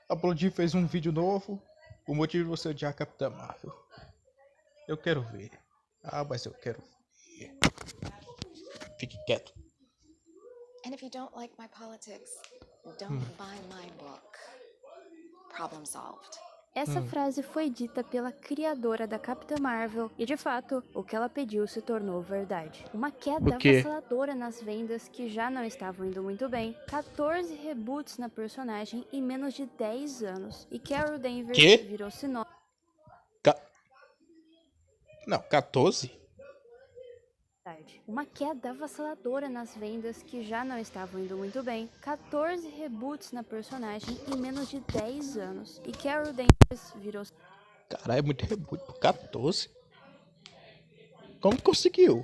A Blondie fez um vídeo novo. O motivo de você odiar a Capitã Marvel. Eu quero ver. Ah, mas eu quero ver. Fique quieto. And if you don't like my politics, don't buy my book. Problem solved. Essa frase foi dita pela criadora da Capitã Marvel e, de fato, o que ela pediu se tornou verdade. Uma queda O quê? avassaladora nas vendas que já não estavam indo muito bem, 14 reboots na personagem em menos de 10 anos, e Carol Danvers Quê? virou sinônimo. Não, 14? Uma queda avassaladora nas vendas que já não estavam indo muito bem, 14 reboots na personagem em menos de 10 anos, e Carol Danvers virou Caralho, é muito reboot por 14. Como conseguiu?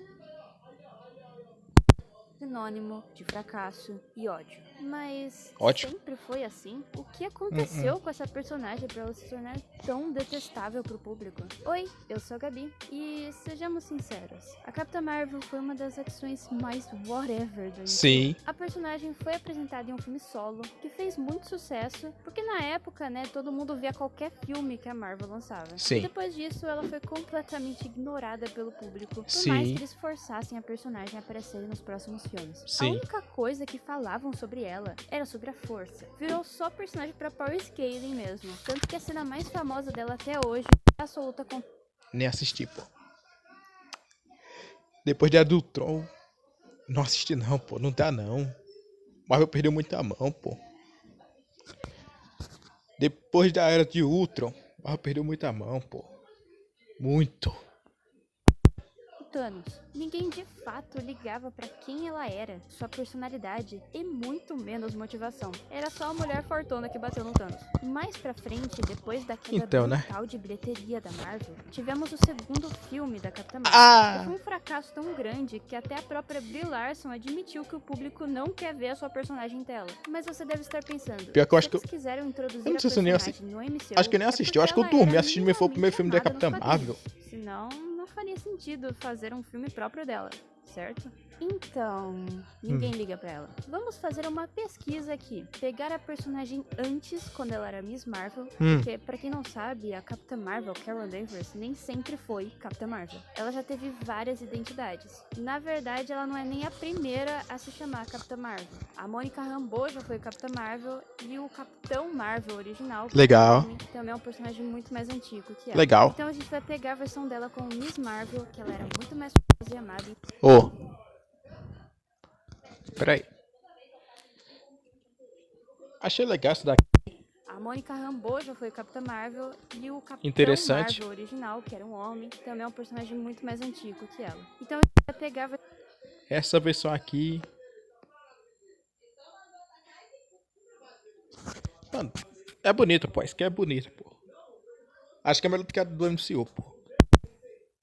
sinônimo de fracasso e ódio. Mas Ótimo. sempre foi assim? O que aconteceu com essa personagem para ela se tornar tão detestável pro público? Oi, eu sou a Gabi e sejamos sinceros, a Capitã Marvel foi uma das ações mais whatever do MCU. Sim. A personagem foi apresentada em um filme solo que fez muito sucesso, porque na época, né, todo mundo via qualquer filme que a Marvel lançava. Sim. E depois disso, ela foi completamente ignorada pelo público, por Sim. mais que eles forçassem a personagem a aparecer nos próximos filmes. Sim. A única coisa que falavam sobre ela era sobre a força. Virou só personagem pra power scaling mesmo. Tanto que a cena mais famosa dela até hoje é a sua luta com... Nem assisti, pô. Depois de Ultron, não assisti não, pô. Não dá não. Marvel perdeu muita mão, pô. Depois da era de Ultron, Marvel perdeu muita mão, pô. Muito. Thanos. Ninguém de fato ligava pra quem ela era, sua personalidade e muito menos motivação. Era só a mulher fortuna que bateu no Thanos. Mais pra frente, depois da queda Então, né? brutal de bilheteria da Marvel, tivemos o segundo filme da Capitã Marvel. E foi um fracasso tão grande que até a própria Brie Larson admitiu que o público não quer ver a sua personagem em tela. Mas você deve estar pensando, Pior que eu acho se que eles quiseram introduzir eu não a sei se eu nem personagem no MCU, acho que eu nem assisti. Eu acho que eu porque dormi ela assistindo era foi o primeiro filme da minimamente Capitã amada nos Marvel. quadrinhos. Senão, não faria sentido fazer um filme próprio dela, certo? Então, ninguém liga pra ela. Vamos fazer uma pesquisa aqui. Pegar a personagem antes, quando ela era Miss Marvel, porque, pra quem não sabe, a Capitã Marvel, Carol Danvers, nem sempre foi Capitã Marvel. Ela já teve várias identidades. Na verdade, ela não é nem a primeira a se chamar Capitã Marvel. A Mônica Rambeau já foi Capitã Marvel e o Capitão Marvel original, que Legal. também é um personagem muito mais antigo que ela. Legal. Então a gente vai pegar a versão dela com Miss Marvel, que ela era muito mais famosa e amada. Ô. Peraí. Achei legal isso daqui. A Mônica Rambeau já foi Capitã Marvel e o Capitão Interessante. Marvel original, que era um homem, também é um personagem muito mais antigo que ela. Então a gente vai pegar a Essa versão aqui. Mano, é bonito, pô. Isso aqui é bonito, pô. Acho que é melhor do que a do MCU, pô.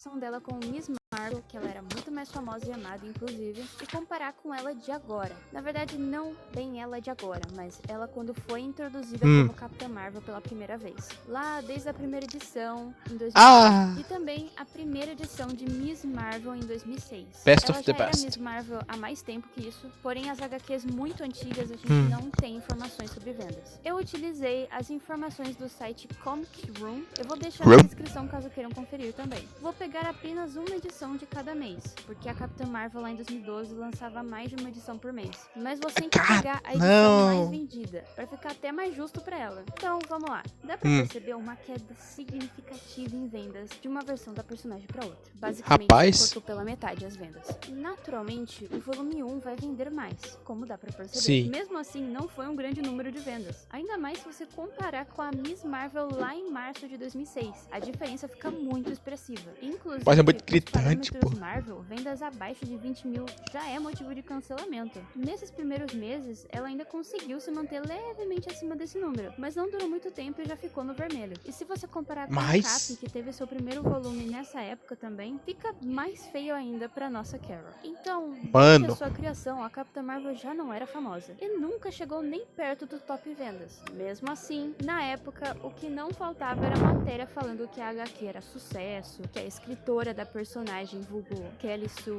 versão dela com Miss Marvel, que ela era muito mais famosa e amada, inclusive, e comparar com ela de agora. Na verdade, não bem ela de agora, mas ela quando foi introduzida como Capitã Marvel pela primeira vez. Lá, desde a primeira edição, em 2006, e também a primeira edição de Miss Marvel em 2006. Best Ela of the já era best. Miss Marvel há mais tempo que isso, porém as HQs muito antigas a gente não tem informações sobre vendas. Eu utilizei as informações do site Comic Room, eu vou deixar na descrição caso queiram conferir também. Vou pegar apenas uma edição de cada mês, porque a Capitã Marvel lá em 2012 lançava mais de uma edição por mês. Mas vou sempre pegar a edição mais vendida, pra ficar até mais justo pra ela. Então, vamos lá. Dá pra perceber uma queda significativa em vendas de uma versão da personagem pra outra. Basicamente, cortou pela metade as vendas. Naturalmente, o volume 1 vai vender mais, como dá pra perceber. Sim. Mesmo assim, não foi um grande número de vendas. Ainda mais se você comparar com a Miss Marvel lá em março de 2006. A diferença fica muito expressiva. Inclusive, Mas é muito nos gritante, pô. parâmetros Marvel, vendas abaixo de 20 mil já é motivo de cancelamento. Nesses primeiros meses, ela ainda conseguiu se manter levemente acima desse número, mas não durou muito tempo e já ficou no vermelho. E se você comparar com a Cap, que teve seu primeiro volume nessa época também, fica mais feio ainda pra nossa Carol. Então, desde a sua criação, a Capitã Marvel já não era famosa e nunca chegou nem perto do top vendas. Mesmo assim, na época, o que não faltava era matéria falando que a HQ era sucesso, que a escritora da personagem vulgo Kelly Sue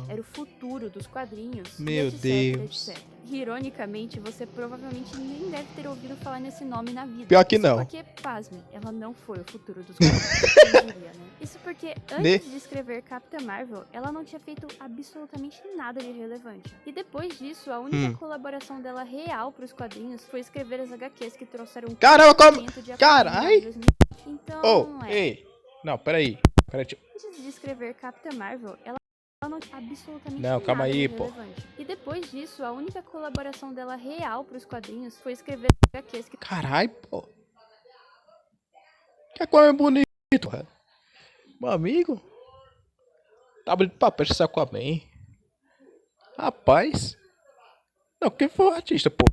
era o futuro dos quadrinhos, Meu e etc, Deus. etc. Ironicamente, você provavelmente nem deve ter ouvido falar nesse nome na vida. Pior que Isso não. porque, pasme, ela não foi o futuro dos quadrinhos, quem diria, né? Isso porque, Né? antes de escrever Capitã Marvel, ela não tinha feito absolutamente nada de relevante. E depois disso, a única colaboração dela real pros quadrinhos foi escrever as HQs que trouxeram um Caramba, cancelamento de carai! Aquaman em 2020. Então, Oh, ei. Não, peraí. antes de escrever Capitã Marvel, ela não tinha absolutamente Não, calma nada aí, de pô. relevante. E depois disso, a única colaboração dela real pros quadrinhos foi escrever HQs que Carai, pô. Que Aquaman é bonito, cara. Meu amigo. Tá bonito pra peixe esse Aquaman. Rapaz. Não, quem foi o artista, pô?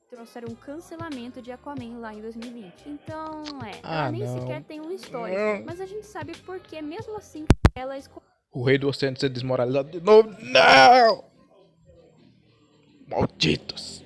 trouxeram um cancelamento de Aquaman lá em 2020. Então, Ah, ela nem não. sequer tem um histórico. Não. Mas a gente sabe porque, mesmo assim, ela escolheu O rei do oceano ser desmoralizado de novo. Não! Malditos.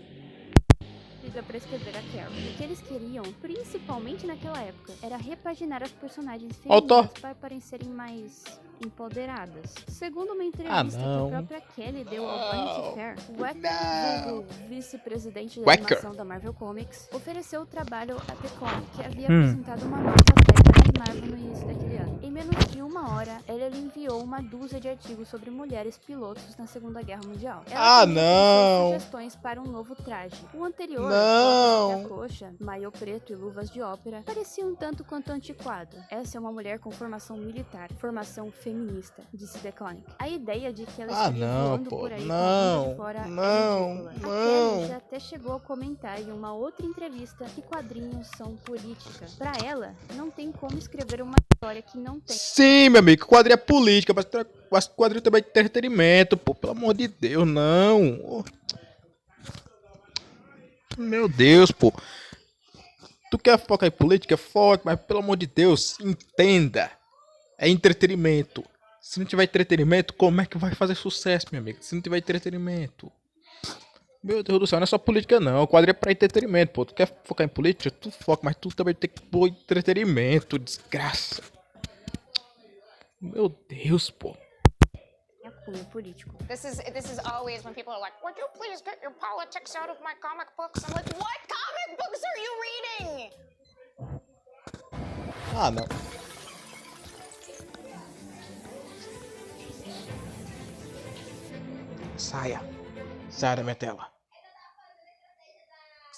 pra escrever a Carol. O que eles queriam, principalmente naquela época, era repaginar as personagens Autor. femininas para parecerem mais empoderadas. Segundo uma entrevista que não. a própria Kelly deu ao Vanity Fair, Wacker, Não. vulgo vice-presidente da Wacker. animação da Marvel Comics, ofereceu o trabalho a The Comic, que havia apresentado uma nova série da Marvel no início daquele ano. Em menos de uma hora, ela lhe enviou uma dúzia de artigos sobre mulheres pilotos na Segunda Guerra Mundial. Ela também ofereceu sugestões para um novo traje. O anterior, Não. a coxa, maiô preto e luvas de ópera, parecia um tanto quanto antiquado. Essa é uma mulher com formação militar, formação feminista, disse The Conic. A ideia de que ela estaria voando por aí com a bunda de fora é ridícula. A Kelly já até chegou a comentar em uma outra entrevista que quadrinhos são política. Pra ela, não tem como escrever uma história que não tem. Sim, meu amigo, quadrinho é política, mas quadrinho também é entretenimento, pô, pelo amor de Deus, não. Meu Deus, pô. Tu quer focar em política? Foca, mas pelo amor de Deus, entenda. É entretenimento. Se não tiver entretenimento, como é que vai fazer sucesso, meu amigo? Se não tiver entretenimento. Meu Deus do céu, não é só política não. O quadrinho é pra entretenimento, pô. Tu quer focar em política? Tu foca, mas tu também tem que pôr entretenimento, desgraça. Meu Deus, pô. É cunho político. This is always when people are like, would you please get your politics out of my comic books? I'm like, what comic books are you reading? Ah, não. Saia. Saia da minha tela.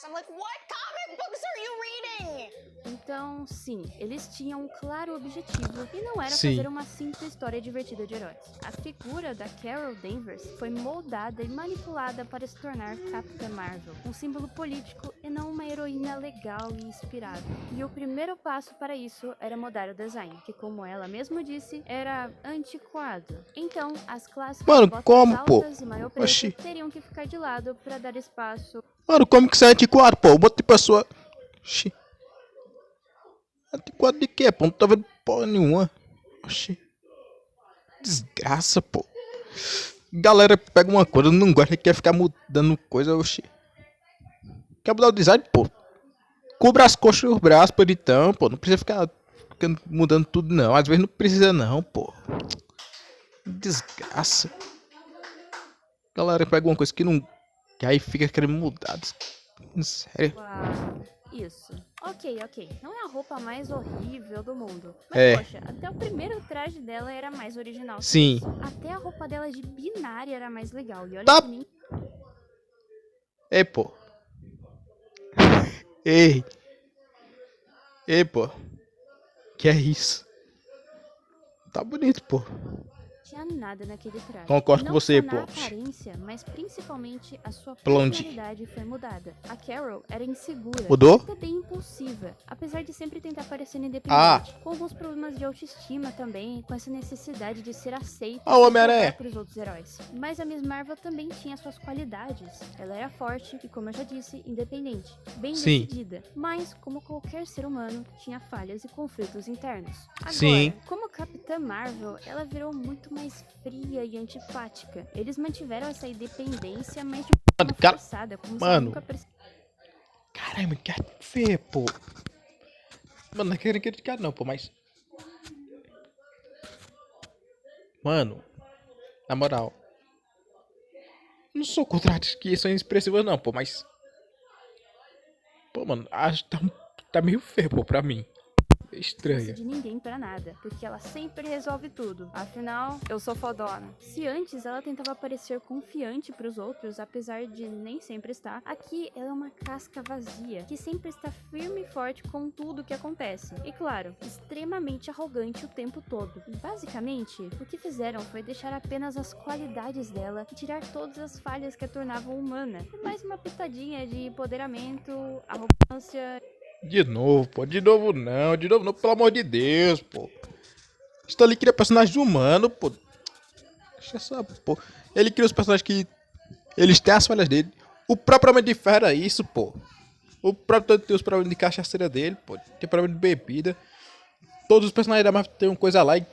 I'm like, what comic books are you reading? Então, sim, eles tinham um claro objetivo e não era Sim. fazer uma simples história divertida de heróis. A figura da Carol Danvers foi moldada e manipulada para se tornar Capitã Marvel, um símbolo político e não uma heroína legal e inspirável. E o primeiro passo para isso era mudar o design, que como ela mesma disse, era antiquado. Então, as clássicas Mano, botas como, pô? altas e maiô preto Oxi. teriam que ficar de lado para dar espaço. Mano, como que você é antiquado, pô? Bota de pessoa. Oxi. Antiquado de quê, pô? Não tá vendo porra nenhuma. Oxi. Desgraça, pô. Galera pega uma coisa, não gosta, quer ficar mudando coisa, oxi. Quer mudar o design, pô? Cubra as coxas e os braços, pô, então, pô. Não precisa ficar mudando tudo, não. Às vezes não precisa, não, pô. Desgraça. Galera pega uma coisa que não. Que aí fica querendo mudar. Sério. Uau, isso. Ok. Não é a roupa mais horrível do mundo. Mas, É. poxa, até o primeiro traje dela era mais original. que Sim. isso. Até a roupa dela de binária era mais legal. E olha Tá. que nem... Ei, pô. Ei. Ei, pô. Que é isso? Tá bonito, pô. tinha nada naquele traje. Concordo com Não você, só pô. na aparência, mas principalmente a sua Blonde. personalidade foi mudada. A Carol era insegura, Mudou? até bem impulsiva, apesar de sempre tentar parecer independente, com alguns problemas de autoestima também, com essa necessidade de ser aceita Ah, o Homem-Aranha. para os outros heróis. Mas a Miss Marvel também tinha suas qualidades. Ela era forte e, como eu já disse, independente, bem Sim. decidida, mas como qualquer ser humano, tinha falhas e conflitos internos. Agora, Sim. como Capitã Marvel, ela virou muito mais fria e antipática. Eles mantiveram essa independência, mas de Mano, forma cara- forçada, como se Mano. ela nunca Caramba, que feio, pô. Mano, não quero criticar não, pô, mas... Mano, na moral. Não sou contra artes que são expressivas, não, pô, mas. Pô, mano, acho que tá meio feio, pô, pra mim. Estranha. De ninguém pra nada, porque ela sempre resolve tudo. Afinal, eu sou fodona. Se antes ela tentava parecer confiante pros outros, apesar de nem sempre estar, aqui ela é uma casca vazia, que sempre está firme e forte com tudo que acontece. E claro, extremamente arrogante o tempo todo. Basicamente, o que fizeram foi deixar apenas as qualidades dela e tirar todas as falhas que a tornavam humana. E mais uma pitadinha de empoderamento, arrogância. De novo, pô. De novo não, pelo amor de Deus, pô. Stanley cria personagens humanos, pô. Deixa só, pô. Ele cria os personagens que. Eles têm as falhas dele. O próprio Homem de Ferro é isso, pô. O próprio tem os problemas de cachaceira dele, pô. Tem problema de bebida. Todos os personagens da Marvel tem uma coisa lá e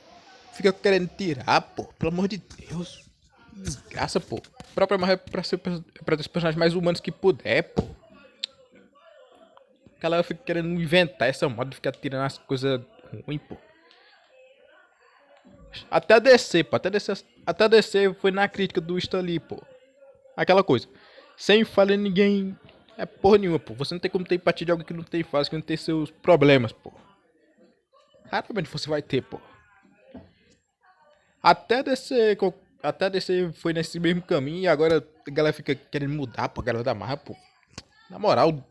fica querendo tirar, pô. Pelo amor de Deus. Desgraça, pô. O próprio Marvel é pra ser pra ter os personagens mais humanos que puder, pô. A galera fica querendo inventar essa moda de ficar tirando as coisas ruins, pô. Até a DC, pô. Até a DC foi na crítica do Stan Lee, pô. Aquela coisa. Sem falha ninguém é porra nenhuma, pô. Você não tem como ter empatia de alguém que não tem falhas, que não tem seus problemas, pô. Raramente você vai ter, pô. Até a DC foi nesse mesmo caminho e agora a galera fica querendo mudar, pô. A galera da Marvel, pô. Na moral...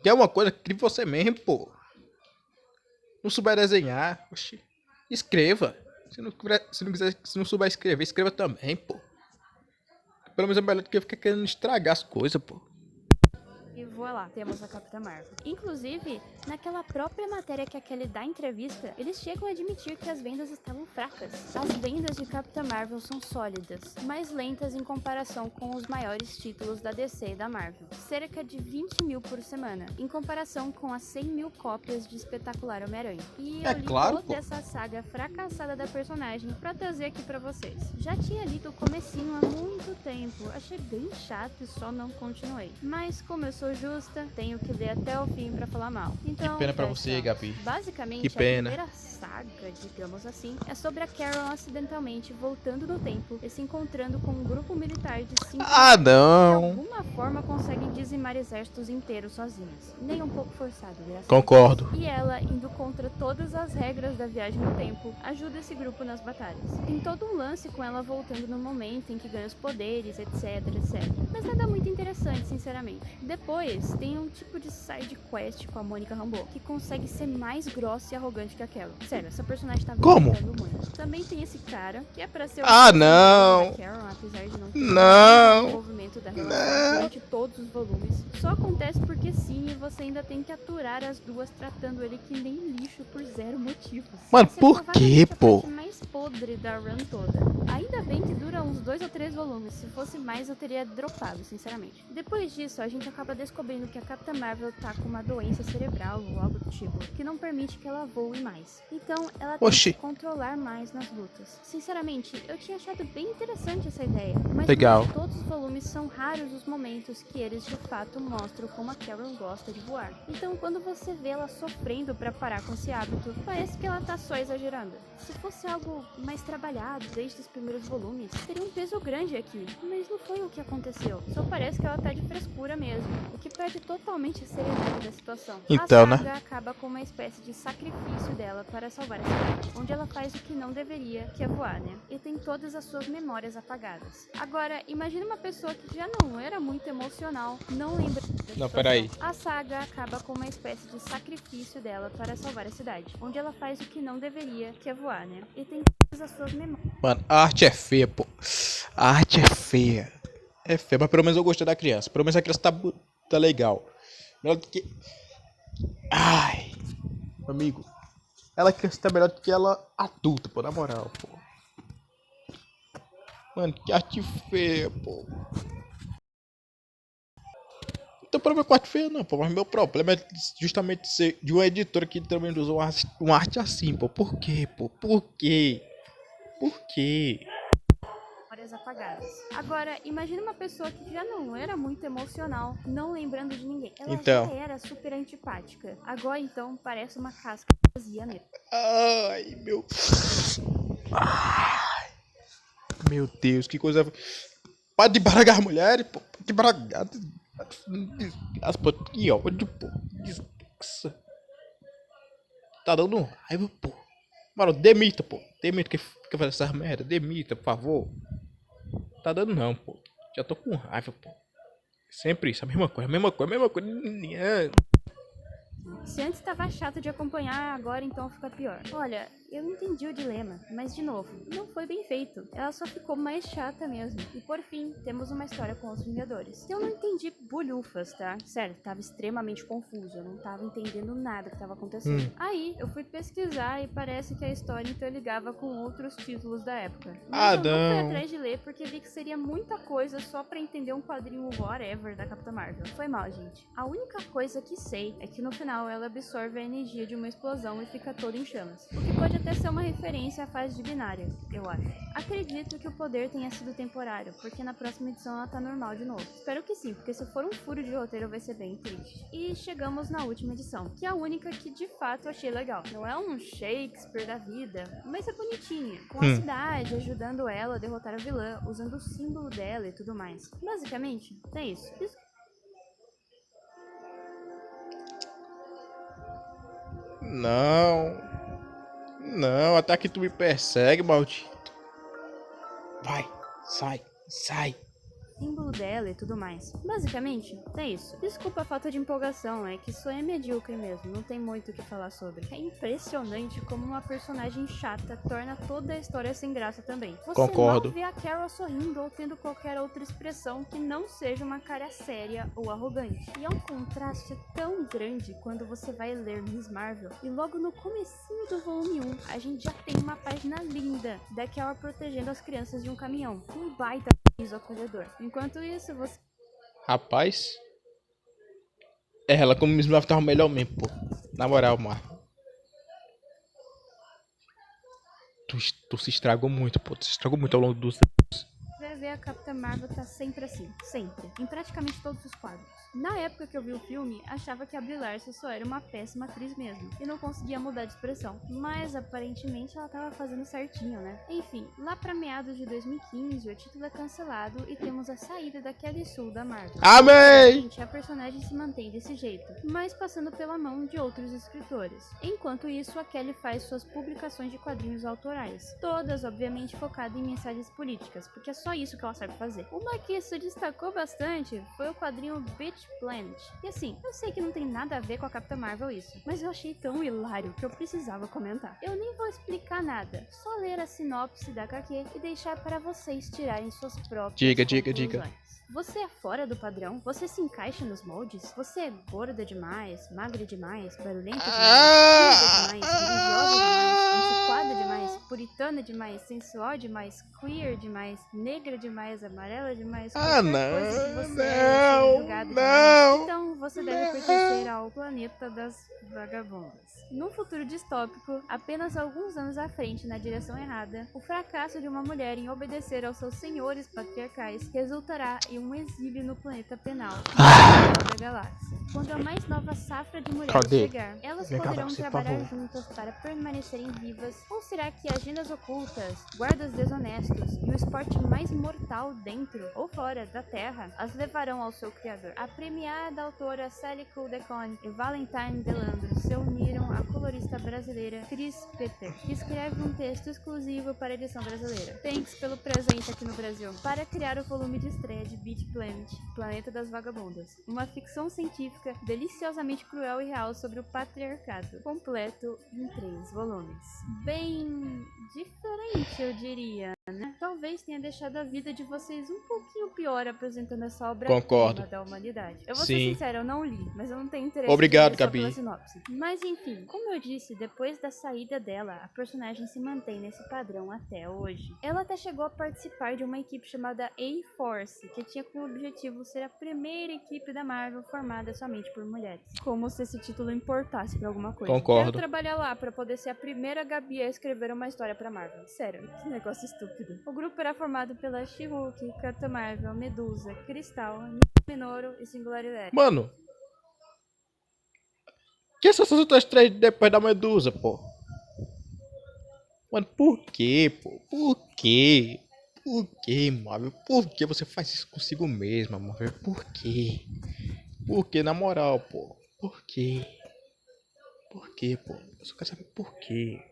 Quer uma coisa, crie você mesmo, pô. Não souber desenhar, oxi, escreva. Se não souber escrever, escreva também, pô. Pelo menos é melhor do que ficar querendo estragar as coisas, pô. E voilà, temos a Capitã Marvel. Inclusive, naquela própria matéria que a Kelly dá entrevista, eles chegam a admitir que as vendas estavam fracas. As vendas de Capitã Marvel são sólidas, mas lentas em comparação com os maiores títulos da DC e da Marvel. Cerca de 20 mil por semana, em comparação com as 100 mil cópias de Espetacular Homem-Aranha. E eu li claro, toda essa saga fracassada da personagem pra trazer aqui pra vocês. Já tinha lido o comecinho há muito tempo, achei bem chato e só não continuei. Mas como eu sou justa, tenho que ler até o fim pra falar mal. Então, Que pena pra você, Gabi. Basicamente, Que pena. a primeira saga, digamos assim, é sobre a Carol acidentalmente voltando no tempo e se encontrando com um grupo militar de 5 Ah, de não. alguma forma conseguem dizimar exércitos inteiros sozinhas. Nem um pouco forçado, graças Concordo. a Deus. E ela, indo contra todas as regras da viagem no tempo, ajuda esse grupo nas batalhas. Tem todo um lance com ela voltando no momento em que ganha os poderes, etc, etc. Mas nada muito interessante, sinceramente. Depois, tem um tipo de side quest com a Mônica Rambeau, que consegue ser mais grossa e arrogante que a Carol. Sério, essa personagem tá Como? virando muito. Também tem esse cara, que é pra ser o Ah, personagem não. da Carol, apesar de não ter Não. desenvolvimento da relação durante todos os volumes. Só acontece porque sim, e você ainda tem que aturar as duas tratando ele que nem lixo por zero motivos. Mano, Essa é por quê, provavelmente a pô? parte mais podre da run toda. Ainda bem que dura uns 2 ou 3 volumes. Se fosse mais, eu teria dropado, sinceramente. Depois disso, a gente acaba descobrindo que a Capitã Marvel tá com uma doença cerebral ou algo do tipo, que não permite que ela voe mais. Então, ela tem que se controlar mais nas lutas. Sinceramente, eu tinha achado bem interessante essa ideia, mas Legal. durante todos os volumes são raros os momentos que eles de fato mostram como a Carol gosta de voar. Então, quando você vê ela sofrendo pra parar com esse hábito, parece que ela tá só exagerando. Se fosse algo mais trabalhado desde os primeiros volumes, teria um peso grande aqui, mas não foi o que aconteceu. Só parece que ela tá de frescura mesmo, o que perde totalmente a seriedade da situação. Então, a saga acaba com uma espécie de sacrifício dela para salvar a cidade, onde ela faz o que não deveria, que é voar, né? E tem todas as suas memórias apagadas. Agora, imagine uma pessoa que já não era muito emocional, não lembra da situação. Não, peraí. A saga acaba com uma espécie de sacrifício dela para salvar a cidade, onde ela faz o que não deveria, que é voar, né? E tem todas as suas memórias. Mano, a arte é feia, pô. A arte é feia. É feia, mas pelo menos eu gostei da criança. Pelo menos a criança tá legal. Melhor do que... Ai, amigo. Ela criança tá melhor do que ela adulta, pô, na moral, pô. Mano, que arte feia, pô. Não tem problema com arte feia, não, pô. Mas meu problema é justamente ser de uma editora que também usa uma arte assim, pô. Por quê, pô? Por quê? Por quê? Apagadas. Agora, imagine uma pessoa que já não era muito emocional, não lembrando de ninguém. Ela Então. já era super antipática. Agora, então, parece uma casca vazia mesmo. Ai, meu... Ai, meu Deus, que coisa... Para de baragar as mulheres, pô. Para de baragar. Desgraça, pô. Que ódio, pô. Desgraça. Tá dando raiva, pô. Mano, demita, pô. Demita que faz essa merda. Demita, por favor. Tá dando não, pô. Já tô com raiva, pô. Sempre isso, a mesma coisa, a mesma coisa, a mesma coisa. Se antes estava chato de acompanhar, agora então fica pior. Olha, eu entendi o dilema, mas de novo, não foi bem feito. Ela só ficou mais chata mesmo. E por fim, temos uma história com os Vingadores. Eu não entendi bolhufas, tá? Sério, tava extremamente confuso. Eu não tava entendendo nada que tava acontecendo. Aí, eu fui pesquisar e parece que a história interligava com outros títulos da época. Mas eu não fui atrás de ler porque vi que seria muita coisa só pra entender um quadrinho whatever da Capitã Marvel. Foi mal, gente. A única coisa que sei é que no final ela absorve a energia de uma explosão e fica toda em chamas. O que pode até ser uma referência à fase de binária, eu acho. Acredito que o poder tenha sido temporário, porque na próxima edição ela tá normal de novo. Espero que sim, porque se for um furo de roteiro vai ser bem triste. E chegamos na última edição, que é a única que de fato achei legal. Não é um Shakespeare da vida, mas é bonitinha. Com a cidade ajudando ela a derrotar a vilã, usando o símbolo dela e tudo mais. Basicamente, é isso. Não. Não, até que tu me persegue, maldito. Vai, sai. Símbolo dela e tudo mais. Basicamente, é isso. Desculpa a falta de empolgação, é que isso é medíocre mesmo, não tem muito o que falar sobre. É impressionante como uma personagem chata torna toda a história sem graça também. Você Concordo. mal vê a Carol sorrindo ou tendo qualquer outra expressão que não seja uma cara séria ou arrogante. E é um contraste tão grande quando você vai ler Miss Marvel e logo no comecinho do volume 1, a gente já tem uma página linda da Carol protegendo as crianças de um caminhão. Um baita sorriso acolhedor. Enquanto isso, você... Rapaz. Ela como Miss Marvel tava melhor mesmo, pô. Na moral, Marvel. Tu se estragou muito, pô. Tu se estragou muito ao longo dos... vai ver a Capitã Marvel tá sempre assim, sempre, em praticamente todos os quadros. Na época que eu vi o filme, achava que a Brie Larson só era uma péssima atriz mesmo, e não conseguia mudar de expressão, mas aparentemente ela tava fazendo certinho, né? Enfim, lá pra meados de 2015, o título é cancelado e temos a saída da Kelly Sue da Marvel. Amém! Gente, a personagem se mantém desse jeito, mas passando pela mão de outros escritores. Enquanto isso, a Kelly faz suas publicações de quadrinhos autorais, todas obviamente focadas em mensagens políticas, porque é só isso que ela sabe fazer. Uma que se destacou bastante foi o quadrinho Beach Planet. E assim, eu sei que não tem nada a ver com a Capitã Marvel isso, mas eu achei tão hilário que eu precisava comentar. Eu nem vou explicar nada, só ler a sinopse da HQ e deixar para vocês tirarem suas próprias conclusões. Você é fora do padrão? Você se encaixa nos moldes? Você é gorda demais, magra demais, barulhenta demais, tímida demais, religiosa demais, antiquada demais, puritana demais, sensual demais, queer demais, negra demais, amarela demais, qualquer coisa que você é, ser julgado demais. Então você deve pertencer ao planeta das vagabundas. Num futuro distópico, apenas alguns anos à frente na direção errada, o fracasso de uma mulher em obedecer aos seus senhores patriarcais resultará em um exílio no planeta penal da galáxia. Quando a mais nova safra de mulheres chegar, elas poderão trabalhar juntas para permanecerem vivas? Ou será que agendas ocultas, guardas desonestos e o esporte mais mortal dentro ou fora da Terra as levarão ao seu criador? A premiada autora Sally Kudecon e Valentine Delandro se uniram à colorista brasileira Chris Peter, que escreve um texto exclusivo para a edição brasileira. Thanks pelo presente aqui no Brasil. Para criar o volume de estreia de Beach Planet, Planeta das Vagabundas, uma ficção científica deliciosamente cruel e real sobre o patriarcado, completo em 3 volumes. Bem diferente, eu diria, né? Talvez tenha deixado a vida de vocês um pouquinho pior apresentando essa obra-prima da humanidade. Eu vou ser sincera, eu não li, mas eu não tenho interesse Obrigado, em Gabi. pela sinopse. Mas enfim, como eu disse, depois da saída dela, a personagem se mantém nesse padrão até hoje. Ela até chegou a participar de uma equipe chamada A-Force, que tinha como objetivo ser a primeira equipe da Marvel formada somente por mulheres. Como se esse título importasse pra alguma coisa. Concordo. Quero trabalhar lá pra poder ser a primeira Gabi a escrever uma história pra Marvel. Sério, que negócio estúpido. O grupo era formado pela She-Hulk, Capitã Marvel, Medusa, Cristal, Minoru e Singularidade. Mano, que são essas outras 3 depois da Medusa, pô? Mano, por quê, pô? Por quê? Por que, Marvel? Por que você faz isso consigo mesma, Marvel? Por quê? Por que, na moral, pô? Por quê? Por quê, pô? Eu só quero saber por quê.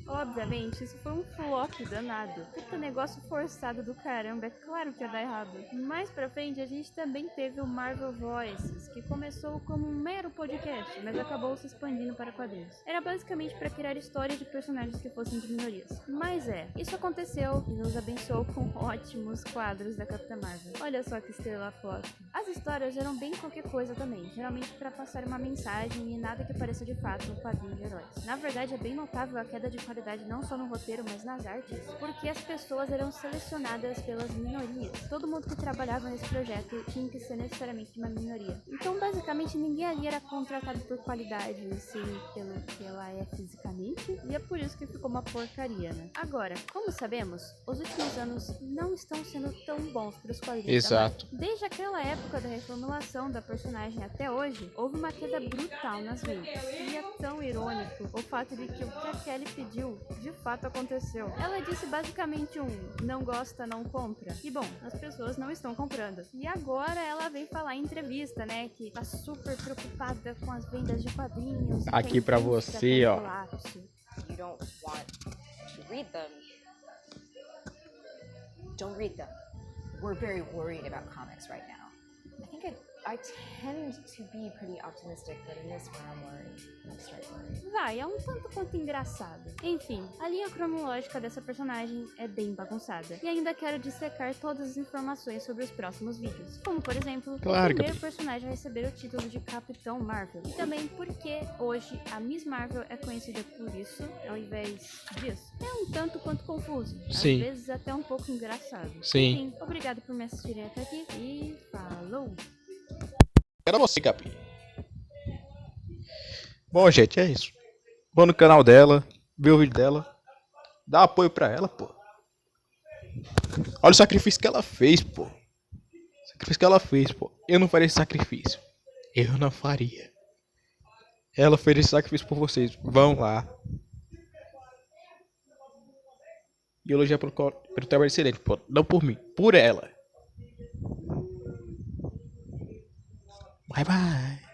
Obviamente, isso foi um flop danado. Puta negócio forçado do caramba, é claro que ia dar errado. Mais pra frente, a gente também teve o Marvel Voices, que começou como um mero podcast, mas acabou se expandindo para quadrinhos. Era basicamente para criar histórias de personagens que fossem de minorias. Mas isso aconteceu e nos abençoou com ótimos quadros da Capitã Marvel. Olha só que estrela pop. As histórias eram bem qualquer coisa também, geralmente para passar uma mensagem e nada que pareça de fato um quadrinho de heróis. Na verdade, é bem notável a queda de qualidade não só no roteiro, mas nas artes, porque as pessoas eram selecionadas pelas minorias. Todo mundo que trabalhava nesse projeto tinha que ser necessariamente de uma minoria. Então, basicamente, ninguém ali era contratado por qualidade, sim, pelo que ela é fisicamente, e é por isso que ficou uma porcaria, né? Agora, como sabemos, os últimos anos não estão sendo tão bons para os quadrinhos. Exato. Desde aquela época da reformulação da personagem até hoje, houve uma queda brutal nas vendas. E é tão irônico o fato de que o que a Kelly pediu de fato aconteceu. Ela disse basicamente não gosta, não compra. E bom, as pessoas não estão comprando. E agora ela vem falar em entrevista, né, que tá super preocupada com as vendas de quadrinhos. Aqui pra você, ó. You don't want to read them. Don't read them. We're very worried about comics right now. I think I tend to be pretty optimistic, but in this one I'm worried. I'm start worrying. Vai, é um tanto quanto engraçado. Enfim, a linha cronológica dessa personagem é bem bagunçada. E ainda quero dissecar todas as informações sobre os próximos vídeos. Como, por exemplo, Claro, o primeiro personagem a receber o título de Capitão Marvel. E também porque hoje a Miss Marvel é conhecida por isso, ao invés disso. É um tanto quanto confuso. Sim. Às vezes até um pouco engraçado. Sim. Enfim, obrigado por me assistirem até aqui e falou! Era você, Capi. Bom, gente, é isso. Vou no canal dela, vê o vídeo dela, dá apoio pra ela, pô. Olha o sacrifício que ela fez, pô. O sacrifício que ela fez, pô. Eu não faria esse sacrifício. Eu não faria. Ela fez esse sacrifício por vocês. Vão lá. E elogiar pelo trabalho excelente, pô. Não por mim, por ela. Bye, bye.